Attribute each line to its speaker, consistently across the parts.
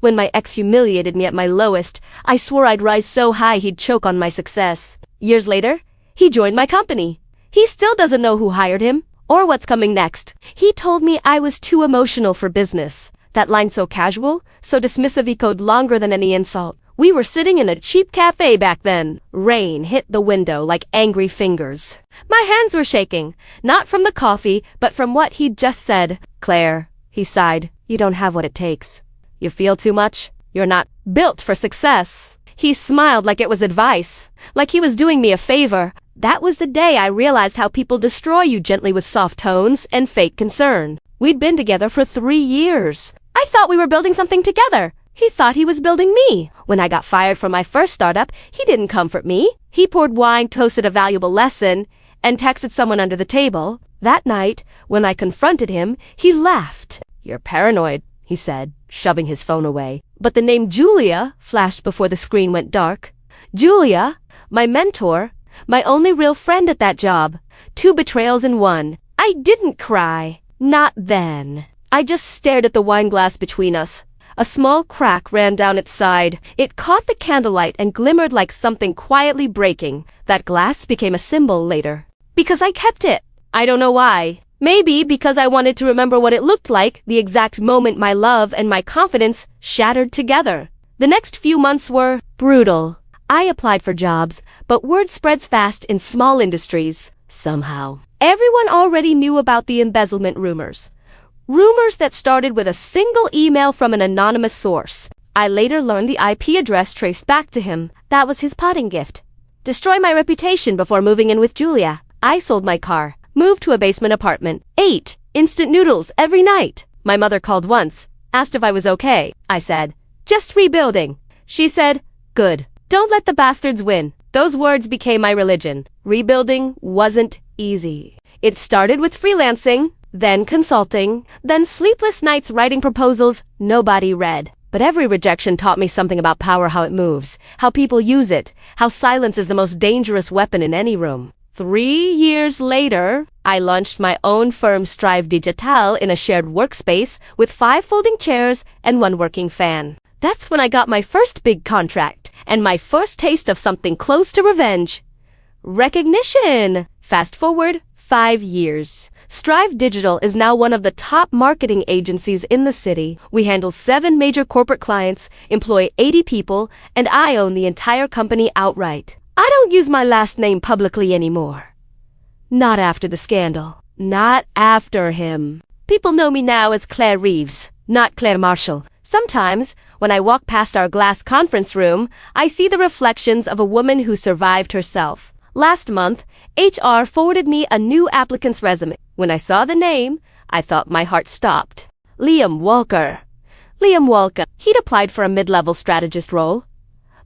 Speaker 1: When my ex humiliated me at my lowest, I swore I'd rise so high he'd choke on my success. Years later, he joined my company. He still doesn't know who hired him, or what's coming next. He told me I was too emotional for business. That line so casual, so dismissive echoed longer than any insult. We were sitting in a cheap cafe back then. Rain hit the window like angry fingers. My hands were shaking, not from the coffee, but from what he'd just said. "Claire," he sighed, "you don't have what it takes. You feel too much. You're not built for success." He smiled like it was advice, like he was doing me a favor. That was the day I realized how people destroy you gently with soft tones and fake concern. We'd been together for 3 years. I thought we were building something together. He thought he was building me. When I got fired from my first startup, he didn't comfort me. He poured wine, toasted a valuable lesson, and texted someone under the table. That night, when I confronted him, he laughed. "You're paranoid," he said, shoving his phone away. But the name Julia flashed before the screen went dark. Julia, my mentor, my only real friend at that job. 2 betrayals in one. I didn't cry. Not then. I just stared at the wine glass between us. A small crack ran down its side. It caught the candlelight and glimmered like something quietly breaking. That glass became a symbol later. Because I kept it. I don't know why. Maybe because I wanted to remember what it looked like the exact moment my love and my confidence shattered together. The next few months were brutal. I applied for jobs, but word spreads fast in small industries. Somehow, everyone already knew about the embezzlement rumors. Rumors that started with a single email from an anonymous source. I later learned the IP address traced back to him. That was his parting gift. Destroy my reputation before moving in with Julia. I sold my car, moved to a basement apartment, ate instant noodles every night. My mother called once, asked if I was okay. I said, "Just rebuilding." She said, "Good. Don't let the bastards win." Those words became my religion. Rebuilding wasn't easy. It started with freelancing, then consulting, then sleepless nights writing proposals nobody read. But every rejection taught me something about power, how it moves, how people use it, how silence is the most dangerous weapon in any room. 3 years later, I launched my own firm Strive Digital in a shared workspace with 5 folding chairs and 1 working fan. That's when I got my first big contract and my first taste of something close to revenge. Recognition! Fast forward 5 years. Strive Digital is now one of the top marketing agencies in the city. We handle 7 major corporate clients, employ 80 people, and I own the entire company outright. I don't use my last name publicly anymore. Not after the scandal. Not after him. People know me now as Claire Reeves, not Claire Marshall. Sometimes, when I walk past our glass conference room, I see the reflections of a woman who survived herself. Last month, HR forwarded me a new applicant's resume. When I saw the name, I thought my heart stopped. Liam Walker. Liam Walker. He'd applied for a mid-level strategist role.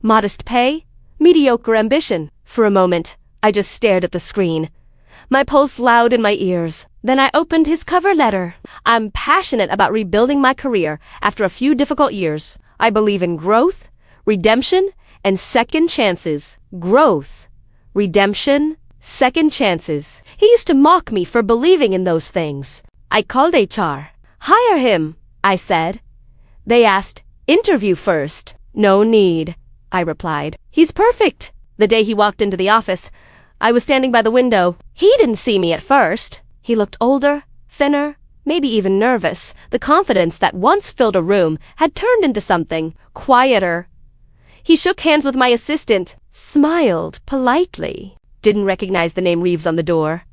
Speaker 1: Modest pay, mediocre ambition. For a moment, I just stared at the screen. My pulse loud in my ears. Then I opened his cover letter. I'm passionate about rebuilding my career after a few difficult years. I believe in growth, redemption, and second chances. Growth, redemption, second chances. He used to mock me for believing in those things. I called HR. "Hire him," I said. They asked, "Interview first." "No need," I replied. "He's perfect." The day he walked into the office, I was standing by the window. He didn't see me at first. He looked older, thinner, maybe even nervous. The confidence that once filled a room had turned into something quieter. He shook hands with my assistant, smiled politely. Didn't recognize the name Reeves on the door.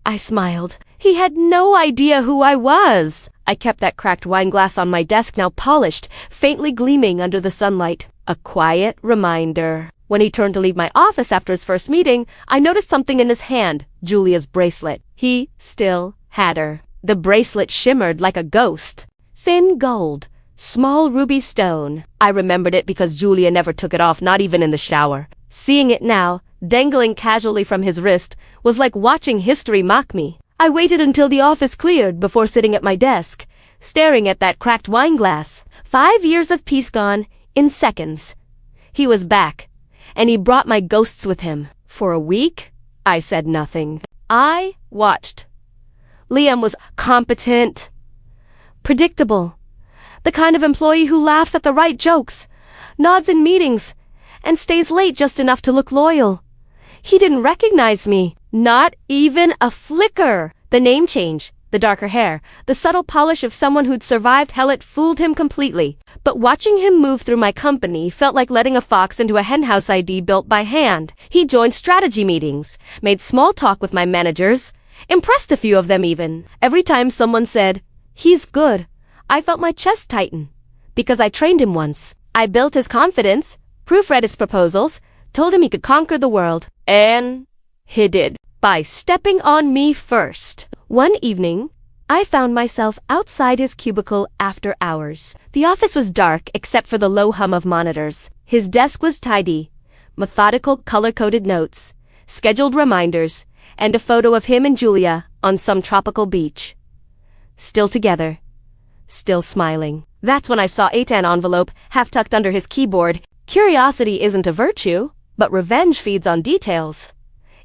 Speaker 1: I smiled. He had no idea who I was. I kept that cracked wine glass on my desk, now polished, faintly gleaming under the sunlight. A quiet reminder. When he turned to leave my office after his first meeting, I noticed something in his hand, Julia's bracelet. He still had her. The bracelet shimmered like a ghost. Thin gold, small ruby stone. I remembered it because Julia never took it off, not even in the shower. Seeing it now, dangling casually from his wrist, was like watching history mock me. I waited until the office cleared before sitting at my desk, staring at that cracked wine glass. 5 years of peace gone in seconds. He was back, and he brought my ghosts with him. For a week, I said nothing. I watched. Liam was competent, predictable, The kind of employee who laughs at the right jokes, nods in meetings, and stays late just enough to look loyal. He didn't recognize me. Not even a flicker. The name change, the darker hair, the subtle polish of someone who'd survived hell, it fooled him completely. But watching him move through my company felt like letting a fox into a henhouse ID built by hand. He joined strategy meetings, made small talk with my managers, impressed a few of them even. Every time someone said, "He's good," I felt my chest tighten. Because I trained him once. I built his confidence, proofread his proposals, told him he could conquer the world. And he did. By stepping on me first. One evening, I found myself outside his cubicle after hours. The office was dark except for the low hum of monitors. His desk was tidy, methodical color-coded notes, scheduled reminders, and a photo of him and Julia on some tropical beach. Still together, still smiling. That's when I saw an envelope half tucked under his keyboard. Curiosity isn't a virtue, but revenge feeds on details.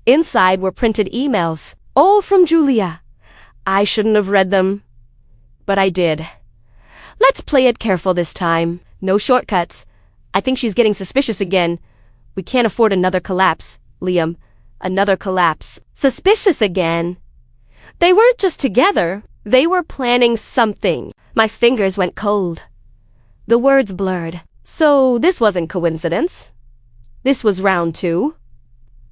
Speaker 1: Inside were printed emails, all from Julia. I shouldn't have read them, but I did. Let's play it careful this time. No shortcuts. I think she's getting suspicious again. We can't afford another collapse, Liam. Another collapse. Suspicious again. They weren't just together. They were planning something. My fingers went cold. The words blurred. So this wasn't coincidence. This was round 2.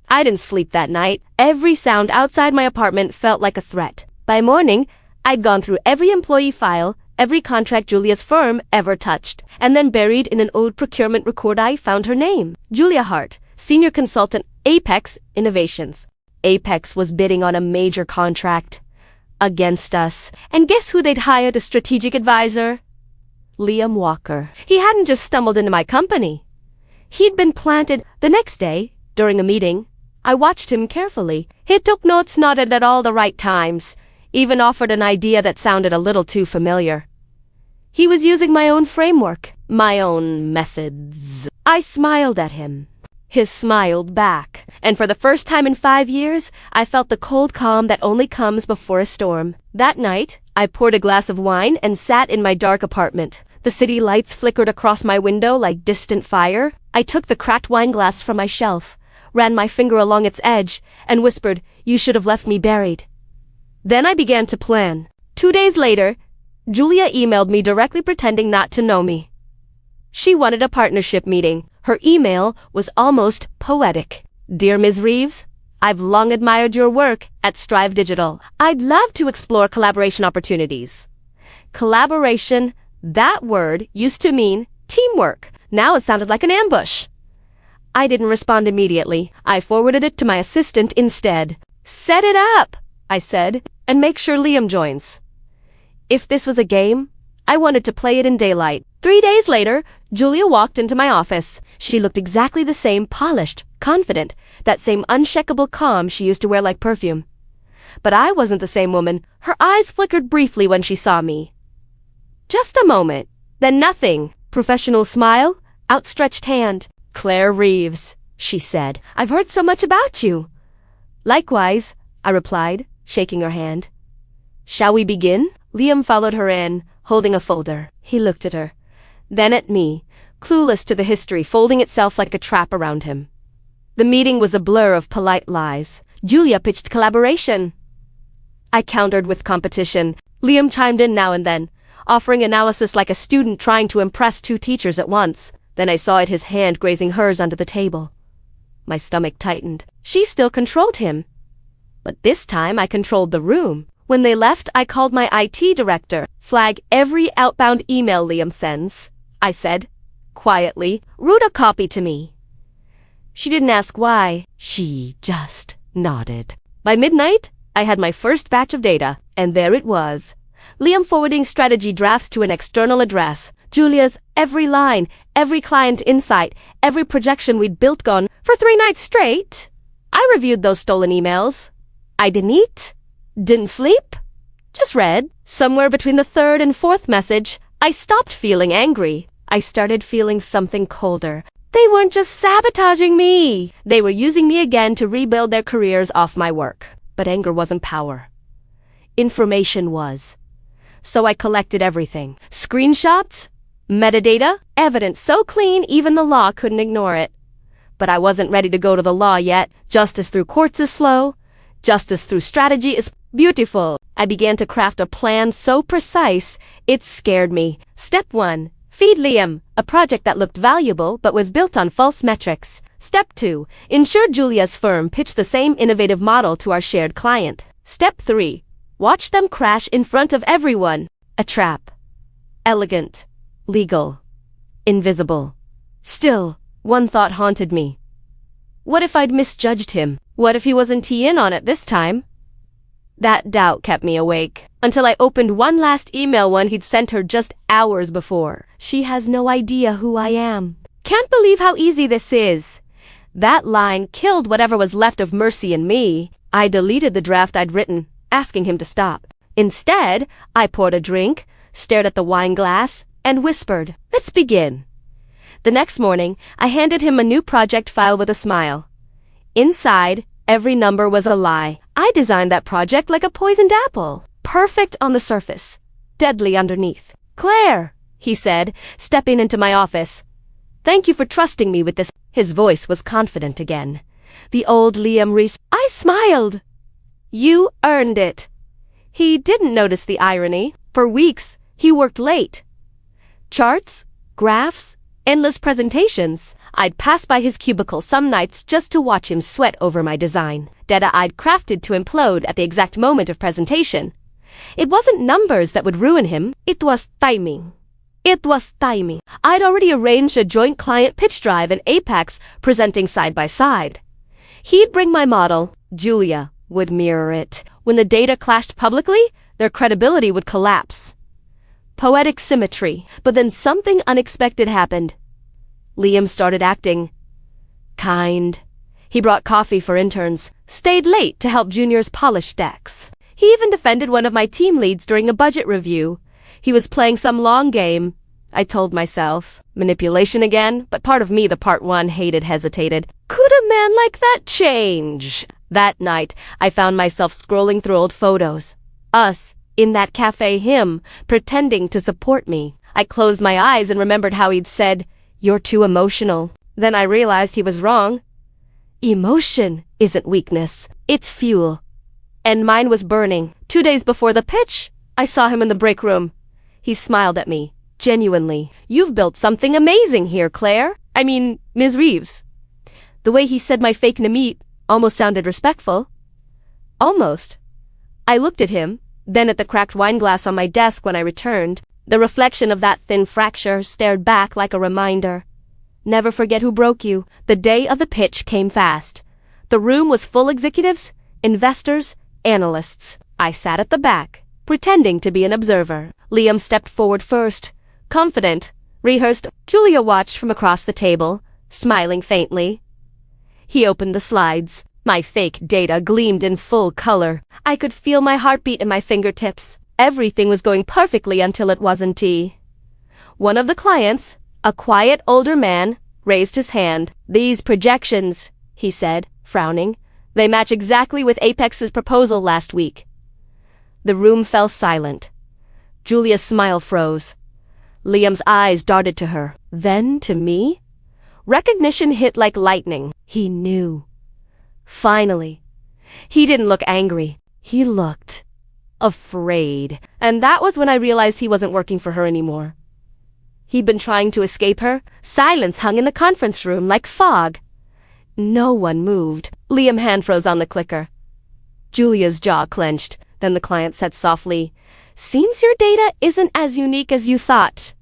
Speaker 1: I didn't sleep that night. Every sound outside my apartment felt like a threat. By morning, I'd gone through every employee file, every contract Julia's firm ever touched, and then buried in an old procurement record I found her name. Julia Hart, Senior Consultant, Apex Innovations. Apex was bidding on a major contract. Against us. And guess who they'd hired as strategic advisor? Liam Walker. He hadn't just stumbled into my company. He'd been planted. The next day, during a meeting, I watched him carefully. He took notes, nodded at all the right times, even offered an idea that sounded a little too familiar. He was using my own framework, my own methods. I smiled at him. He smiled back. And for the first time in 5 years, I felt the cold calm that only comes before a storm. That night, I poured a glass of wine and sat in my dark apartment. The city lights flickered across my window like distant fire. I took the cracked wine glass from my shelf, ran my finger along its edge, and whispered, "You should have left me buried." Then I began to plan. 2 days later, Julia emailed me directly pretending not to know me. She wanted a partnership meeting. Her email was almost poetic. "Dear Ms. Reeves, I've long admired your work at Strive Digital. I'd love to explore collaboration opportunities." Collaboration, that word used to mean teamwork. Now it sounded like an ambush. I didn't respond immediately. I forwarded it to my assistant instead. "Set it up," I said, "and make sure Liam joins." If this was a game, I wanted to play it in daylight. 3 days later, Julia walked into my office. She looked exactly the same, polished, confident, that same unshakable calm she used to wear like perfume. But I wasn't the same woman. Her eyes flickered briefly when she saw me. Just a moment, then nothing. Professional smile, outstretched hand. "Claire Reeves," she said. "I've heard so much about you." "Likewise," I replied, shaking her hand. "Shall we begin?" Liam followed her in, holding a folder. He looked at her, then at me, clueless to the history folding itself like a trap around him. The meeting was a blur of polite lies. Julia pitched collaboration. I countered with competition. Liam chimed in now and then, offering analysis like a student trying to impress 2 teachers at once. Then I saw it, his hand grazing hers under the table. My stomach tightened. She still controlled him. But this time I controlled the room. When they left, I called my IT director. "Flag every outbound email Liam sends," I said, quietly. "Route a copy to me." She didn't ask why. She just nodded. By midnight, I had my first batch of data, and there it was. Liam forwarding strategy drafts to an external address. Julia's every line, every client insight, every projection we'd built gone for 3 nights straight. I reviewed those stolen emails. I didn't eat, didn't sleep, just read. Somewhere between the 3rd and 4th message, I stopped feeling angry. I started feeling something colder. They weren't just sabotaging me. They were using me again to rebuild their careers off my work. But anger wasn't power. Information was. so I collected everything. Screenshots, metadata, evidence so clean even the law couldn't ignore it. But I wasn't ready to go to the law yet. Justice through courts is slow. Justice through strategy is beautiful. I began to craft a plan so precise, it scared me. Step 1. Feed Liam, a project that looked valuable but was built on false metrics. Step 2. Ensure Julia's firm pitched the same innovative model to our shared client. Step 3. Watch them crash in front of everyone. A trap. Elegant. Legal. Invisible. Still, one thought haunted me. What if I'd misjudged him? What if he wasn't in on it this time? That doubt kept me awake, until I opened one last email one he'd sent her just hours before. She has no idea who I am. Can't believe how easy this is. That line killed whatever was left of mercy in me. I deleted the draft I'd written, asking him to stop. Instead, I poured a drink, stared at the wine glass, and whispered, "Let's begin." The next morning, I handed him a new project file with a smile. Inside, every number was a lie. I designed that project like a poisoned apple. Perfect on the surface, deadly underneath. "Claire," he said, stepping into my office. "Thank you for trusting me with this." His voice was confident again. The old Liam Reese. I smiled. "You earned it." He didn't notice the irony. For weeks, he worked late. Charts, graphs, endless presentations. I'd pass by his cubicle some nights just to watch him sweat over my design. Data I'd crafted to implode at the exact moment of presentation. It wasn't numbers that would ruin him. It was timing. I'd already arranged a joint client pitch drive and Apex presenting side by side. He'd bring my model. Julia would mirror it. When the data clashed publicly, their credibility would collapse. Poetic symmetry. But then something unexpected happened. Liam started acting kind. He brought coffee for interns, stayed late to help juniors polish decks. He even defended one of my team leads during a budget review. He was playing some long game, I told myself. Manipulation again, but part of me, the part one, hesitated. Could a man like that change? That night, I found myself scrolling through old photos. Us, in that cafe, him, pretending to support me. I closed my eyes and remembered how he'd said, "You're too emotional." Then I realized he was wrong. Emotion isn't weakness, it's fuel. And mine was burning. 2 days before the pitch, I saw him in the break room. He smiled at me, genuinely. "You've built something amazing here, Claire. Ms. Reeves." The way he said my fake Namit almost sounded respectful. Almost. I looked at him, then at the cracked wine glass on my desk when I returned. The reflection of that thin fracture stared back like a reminder. Never forget who broke you. The day of the pitch came fast. The room was full executives, investors, analysts. I sat at the back, pretending to be an observer. Liam stepped forward first, confident, rehearsed. Julia watched from across the table, smiling faintly. He opened the slides. My fake data gleamed in full color. I could feel my heartbeat in my fingertips. Everything was going perfectly until it wasn't. One of the clients, a quiet older man, raised his hand. "These projections," he said, frowning, "they match exactly with Apex's proposal last week." The room fell silent. Julia's smile froze. Liam's eyes darted to her, then to me. Recognition hit like lightning. He knew. Finally. He didn't look angry. He looked afraid. And that was when I realized he wasn't working for her anymore. He'd been trying to escape her. Silence hung in the conference room like fog. No one moved. Liam hand froze on the clicker. Julia's jaw clenched. Then the client said softly, "Seems your data isn't as unique as you thought."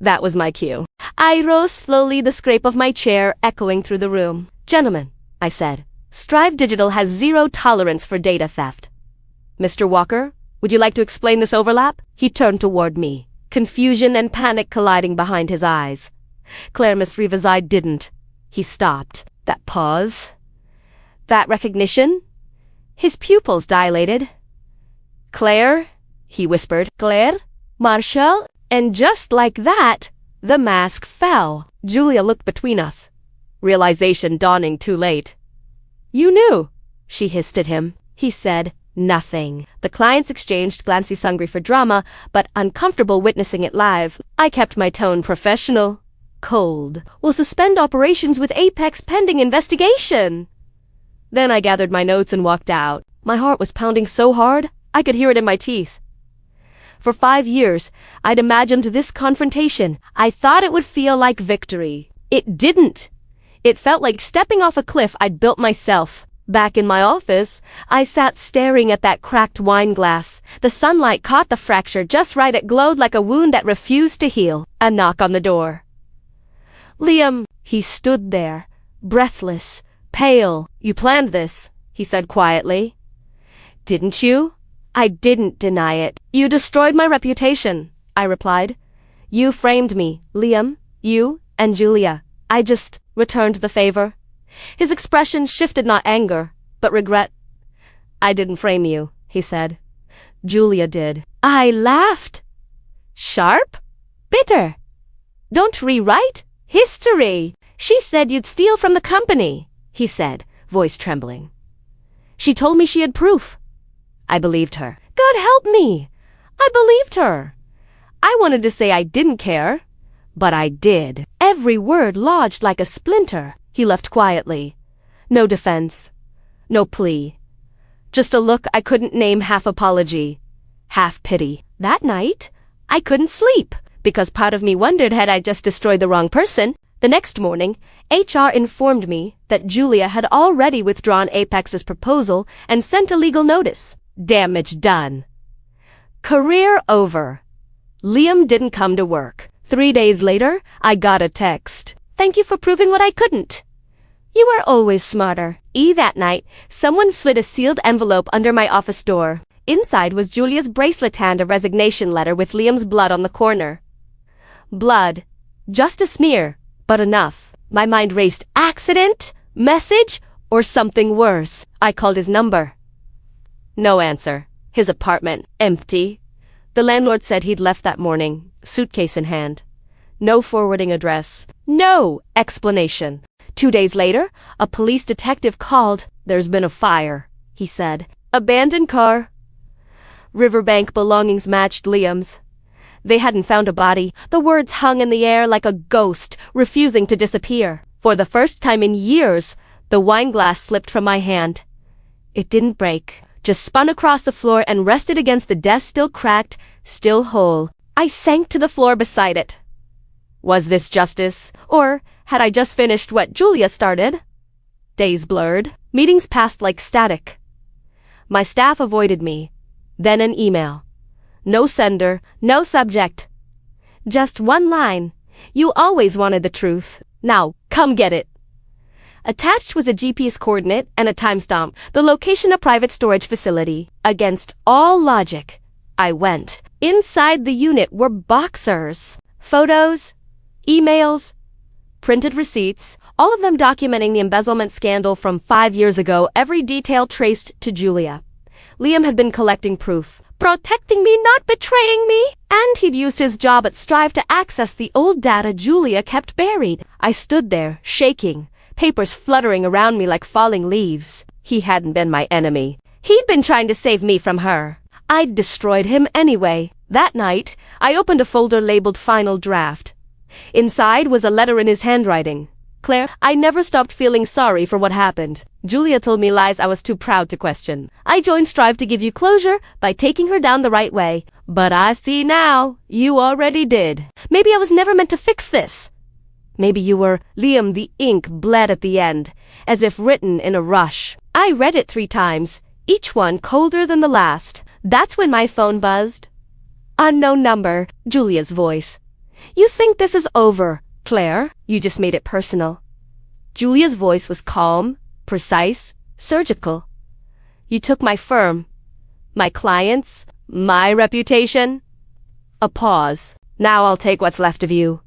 Speaker 1: That was my cue. I rose slowly, the scrape of my chair echoing through the room. "Gentlemen," I said, "Strive Digital has zero tolerance for data theft. Mr. Walker, would you like to explain this overlap?" He turned toward me, confusion and panic colliding behind his eyes. Claire Miss Reeves' eye didn't. He stopped. That pause. That recognition. His pupils dilated. "Claire," he whispered. "Claire? Marshall?" And just like that, the mask fell. Julia looked between us, realization dawning too late. "You knew," she hissed at him. He said, Nothing. The clients exchanged glances, hungry for drama, but uncomfortable witnessing it live. I kept my tone professional. Cold. Will suspend operations with Apex pending investigation. Then I gathered my notes and walked out. My heart was pounding so hard, I could hear it in my teeth. For 5 years, I'd imagined this confrontation. I thought it would feel like victory. It didn't. It felt like stepping off a cliff I'd built myself. Back in my office, I sat staring at that cracked wine glass. The sunlight caught the fracture just right. It glowed like a wound that refused to heal. A knock on the door. Liam, he stood there, breathless, pale. You planned this, he said quietly. Didn't you? I didn't deny it. You destroyed my reputation, I replied. You framed me, Liam, you and Julia. I just returned the favor. His expression shifted, not anger, but regret. I didn't frame you, he said. Julia did. I laughed. Sharp? Bitter. Don't rewrite history. She said you'd steal from the company, he said, voice trembling. She told me she had proof. I believed her. God help me. I believed her. I wanted to say I didn't care, but I did. Every word lodged like a splinter. He left quietly. No defense. No plea. Just a look I couldn't name, half apology, half pity. That night, I couldn't sleep, because part of me wondered, had I just destroyed the wrong person? The next morning, HR informed me that Julia had already withdrawn Apex's proposal and sent a legal notice. Damage done. Career over. Liam didn't come to work. 3 days later, I got a text. Thank you for proving what I couldn't. You were always smarter. That night, someone slid a sealed envelope under my office door. Inside was Julia's bracelet and a resignation letter with Liam's blood on the corner. Blood. Just a smear, but enough. My mind raced. Accident? Message? Or something worse? I called his number. No answer. His apartment, empty. The landlord said he'd left that morning, suitcase in hand. No forwarding address. No explanation. 2 days later, a police detective called. There's been a fire, he said. Abandoned car. Riverbank belongings matched Liam's. They hadn't found a body. The words hung in the air like a ghost, refusing to disappear. For the first time in years, the wine glass slipped from my hand. It didn't break, just spun across the floor and rested against the desk, still cracked, still whole. I sank to the floor beside it. Was this justice? Or had I just finished what Julia started? Days blurred. Meetings passed like static. My staff avoided me. Then an email. No sender, no subject. Just one line. You always wanted the truth. Now, come get it. Attached was a GPS coordinate and a timestamp, the location a private storage facility. Against all logic, I went. Inside the unit were boxers, photos, emails, printed receipts, all of them documenting the embezzlement scandal from 5 years ago, every detail traced to Julia. Liam had been collecting proof, protecting me, not betraying me, and he'd used his job at Strive to access the old data Julia kept buried. I stood there, shaking, papers fluttering around me like falling leaves. He hadn't been my enemy. He'd been trying to save me from her. I'd destroyed him anyway. That night, I opened a folder labeled Final Draft. Inside was a letter in his handwriting. Claire, I never stopped feeling sorry for what happened. Julia told me lies I was too proud to question. I joined Strive to give you closure by taking her down the right way. But I see now, you already did. Maybe I was never meant to fix this. Maybe you were. Liam, the ink bled at the end, as if written in a rush. I read it 3 times, each one colder than the last. That's when my phone buzzed. Unknown number, Julia's voice. You think this is over, Claire? You just made it personal. Julia's voice was calm, precise, surgical. You took my firm, my clients, my reputation. A pause. Now I'll take what's left of you.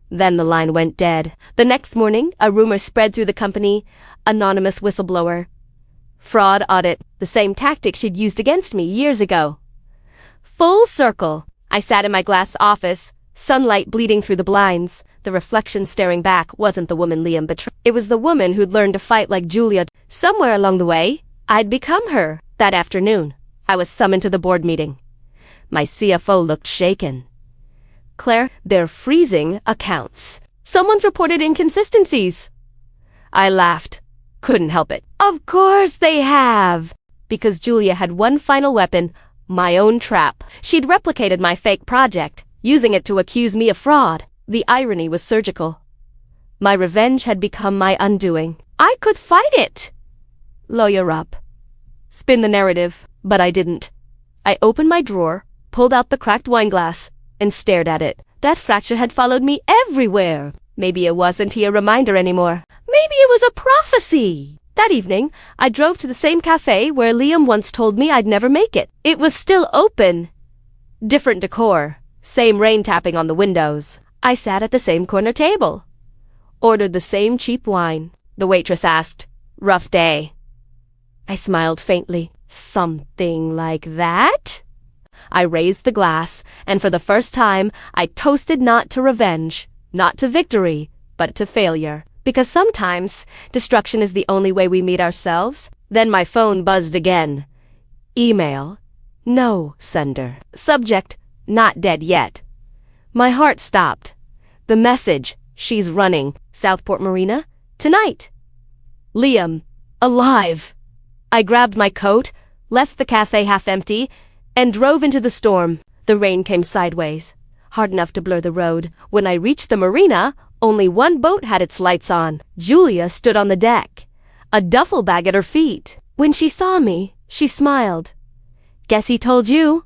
Speaker 1: Then the line went dead. The next morning, a rumor spread through the company. Anonymous whistleblower. Fraud audit. The same tactic she'd used against me years ago. Full circle. I sat in my glass office, sunlight bleeding through the blinds. The reflection staring back wasn't the woman Liam betrayed. It was the woman who'd learned to fight like Julia. Somewhere along the way, I'd become her. That afternoon, I was summoned to the board meeting. My CFO looked shaken. Claire, they're freezing accounts. Someone's reported inconsistencies. I laughed. Couldn't help it. Of course they have! Because Julia had one final weapon, my own trap. She'd replicated my fake project, using it to accuse me of fraud. The irony was surgical. My revenge had become my undoing. I could fight it! Lawyer up. Spin the narrative, but I didn't. I opened my drawer, pulled out the cracked wine glass, and stared at it. That fracture had followed me everywhere. Maybe it wasn't a reminder anymore. Maybe it was a prophecy. That evening, I drove to the same cafe where Liam once told me I'd never make it. It was still open. Different decor. Same rain tapping on the windows. I sat at the same corner table. Ordered the same cheap wine. The waitress asked, "Rough day?" I smiled faintly. Something like that? I raised the glass, and for the first time, I toasted not to revenge, not to victory, but to failure. Because sometimes, destruction is the only way we meet ourselves. Then my phone buzzed again. Email. No, sender. Subject, not dead yet. My heart stopped. The message, she's running. Southport Marina? Tonight. Liam. Alive. I grabbed my coat, left the cafe half empty, and drove into the storm. The rain came sideways, hard enough to blur the road. When I reached the marina, only one boat had its lights on. Julia stood on the deck, a duffel bag at her feet. When she saw me, she smiled. Guess he told you.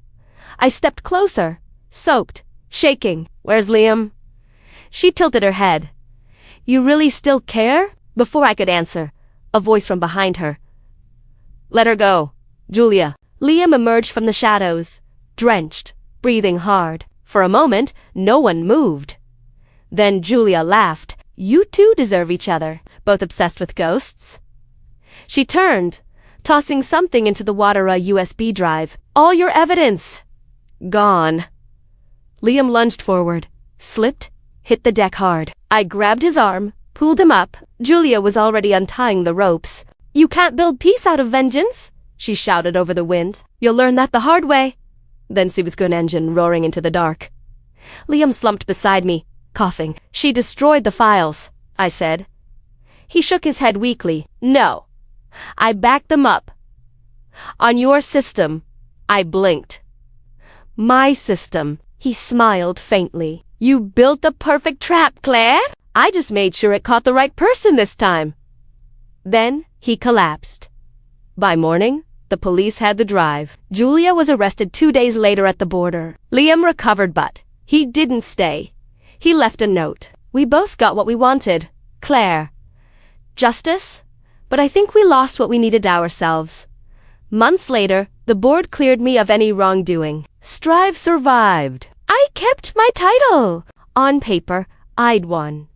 Speaker 1: I stepped closer, soaked, shaking. Where's Liam? She tilted her head. You really still care? Before I could answer, a voice from behind her. Let her go, Julia. Liam emerged from the shadows, drenched, breathing hard. For a moment, no one moved. Then Julia laughed. You two deserve each other, both obsessed with ghosts. She turned, tossing something into the water, a USB drive. All your evidence. Gone. Liam lunged forward, slipped, hit the deck hard. I grabbed his arm, pulled him up. Julia was already untying the ropes. You can't build peace out of vengeance, she shouted over the wind. You'll learn that the hard way. Then she was good engine roaring into the dark. Liam slumped beside me, coughing. She destroyed the files, I said. He shook his head weakly. No. I backed them up. On your system. I blinked. My system. He smiled faintly. You built the perfect trap, Claire. I just made sure it caught the right person this time. Then he collapsed. By morning, the police had the drive. Julia was arrested 2 days later at the border. Liam recovered, but he didn't stay. He left a note. We both got what we wanted. Claire. Justice? But I think we lost what we needed ourselves. Months later, the board cleared me of any wrongdoing. Strive survived. I kept my title. On paper, I'd won.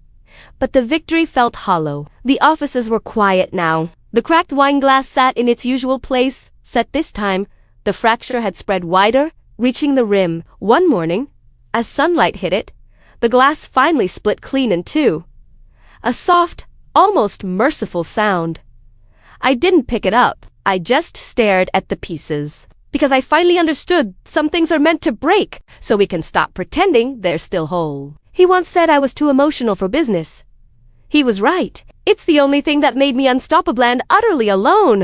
Speaker 1: But the victory felt hollow. The offices were quiet now. The cracked wine glass sat in its usual place, set this time. The fracture had spread wider, reaching the rim. One morning, as sunlight hit it, the glass finally split clean in two. A soft, almost merciful sound. I didn't pick it up. I just stared at the pieces. Because I finally understood some things are meant to break, so we can stop pretending they're still whole. He once said I was too emotional for business. He was right. It's the only thing that made me unstoppable and utterly alone.